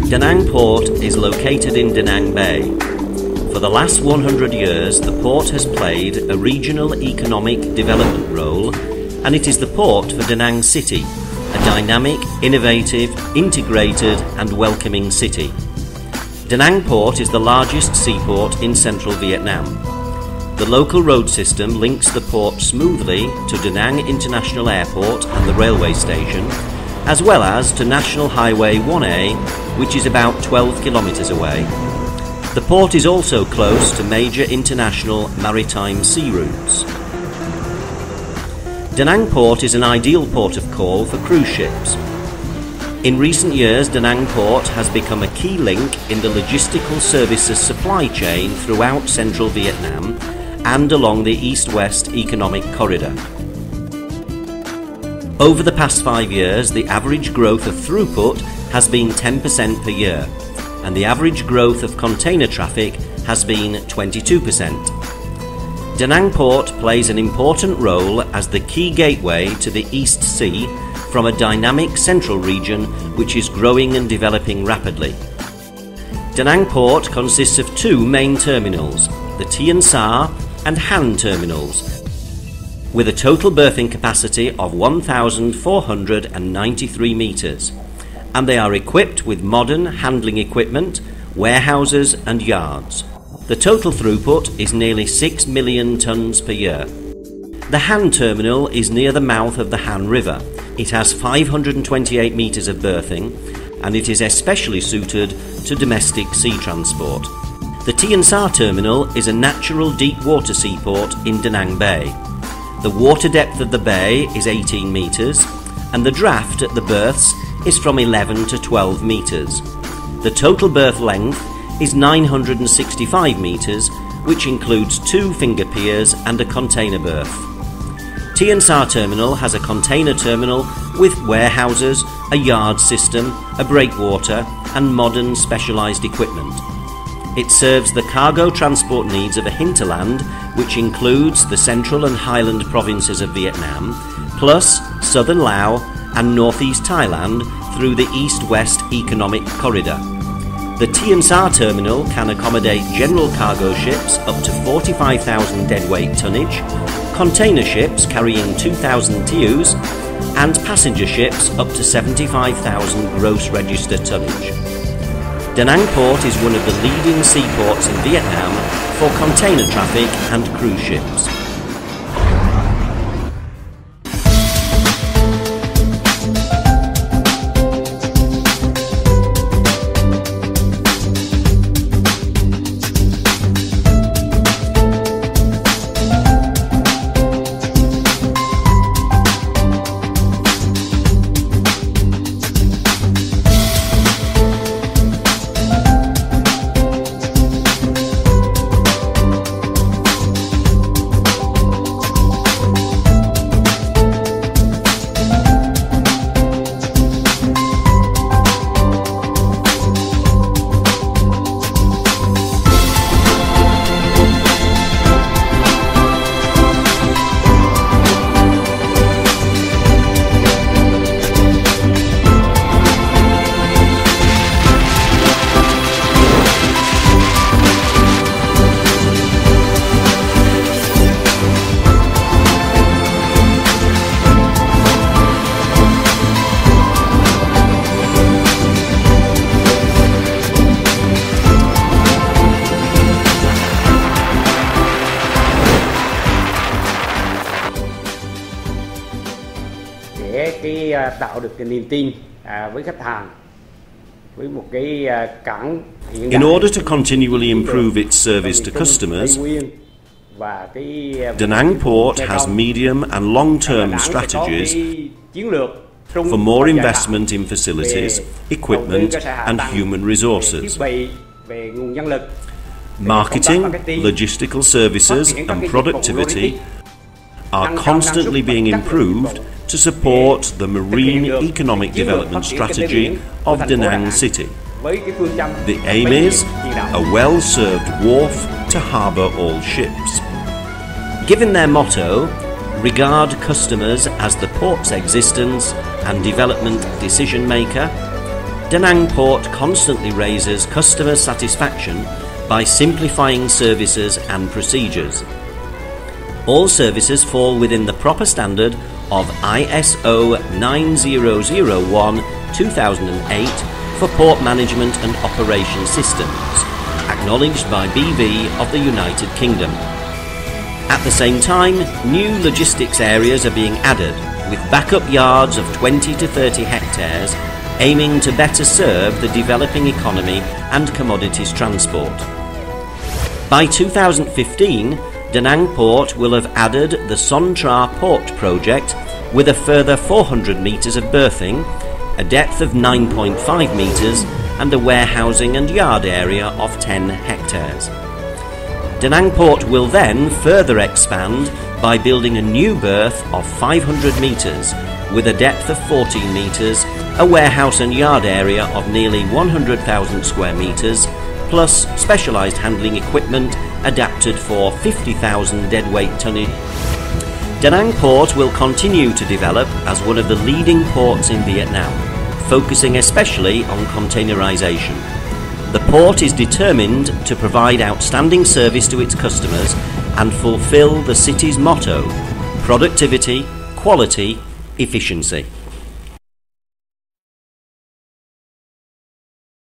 Da Nang Port is located in Da Nang Bay. For the last 100 years, the port has played a regional economic development role, and it is the port for Da Nang City, a dynamic, innovative, integrated and welcoming city. Da Nang Port is the largest seaport in central Vietnam. The local road system links the port smoothly to Da Nang International Airport and the railway station, as well as to National Highway 1A, which is about 12 kilometres away. The port is also close to major international maritime sea routes. Da Nang Port is an ideal port of call for cruise ships. In recent years, Da Nang Port has become a key link in the logistical services supply chain throughout central Vietnam and along the East-West Economic Corridor. Over the past 5 years, the average growth of throughput has been 10% per year, and the average growth of container traffic has been 22%. Da Nang Port plays an important role as the key gateway to the East Sea from a dynamic central region which is growing and developing rapidly. Da Nang Port consists of two main terminals, the Tien Sa and Han terminals, with a total berthing capacity of 1,493 metres, and they are equipped with modern handling equipment, warehouses and yards. The total throughput is nearly 6 million tonnes per year. The Han terminal is near the mouth of the Han River. It has 528 metres of berthing, and it is especially suited to domestic sea transport. The Tien Sa terminal is a natural deep water seaport in Da Nang Bay. The water depth of the bay is 18 metres, and the draft at the berths is from 11 to 12 metres. The total berth length is 965 metres, which includes 2 finger piers and a container berth. Tien Sa terminal has a container terminal with warehouses, a yard system, a breakwater and modern specialised equipment. It serves the cargo transport needs of a hinterland, which includes the central and highland provinces of Vietnam, plus southern Laos and northeast Thailand through the East-West Economic Corridor. The Tien Sa terminal can accommodate general cargo ships up to 45,000 deadweight tonnage, container ships carrying 2,000 TEUs, and passenger ships up to 75,000 gross register tonnage. Da Nang Port is one of the leading seaports in Vietnam for container traffic and cruise ships. Tạo được cái niềm tin với khách hàng với một cái cảng hiện đại. In order to continually improve its service to customers, Da Nang Port has medium and long-term strategies for more investment in facilities, equipment and human resources. Marketing, logistical services and productivity are constantly being improved to support the marine economic development strategy of Da Nang City. The aim is a well-served wharf to harbour all ships. Given their motto, regard customers as the port's existence and development decision maker, Da Nang Port constantly raises customer satisfaction by simplifying services and procedures. All services fall within the proper standard of ISO 9001-2008 for port management and operation systems, acknowledged by BV of the United Kingdom. At the same time, new logistics areas are being added, with backup yards of 20 to 30 hectares, aiming to better serve the developing economy and commodities transport. By 2015, Da Nang Port will have added the Son Tra Port project with a further 400 metres of berthing, a depth of 9.5 metres and a warehousing and yard area of 10 hectares. Da Nang Port will then further expand by building a new berth of 500 metres with a depth of 14 metres, a warehouse and yard area of nearly 100,000 square metres, plus specialised handling equipment adapted for 50,000 deadweight tonnage. Da Nang Port will continue to develop as one of the leading ports in Vietnam, focusing especially on containerisation. The port is determined to provide outstanding service to its customers and fulfil the city's motto: productivity, quality, efficiency.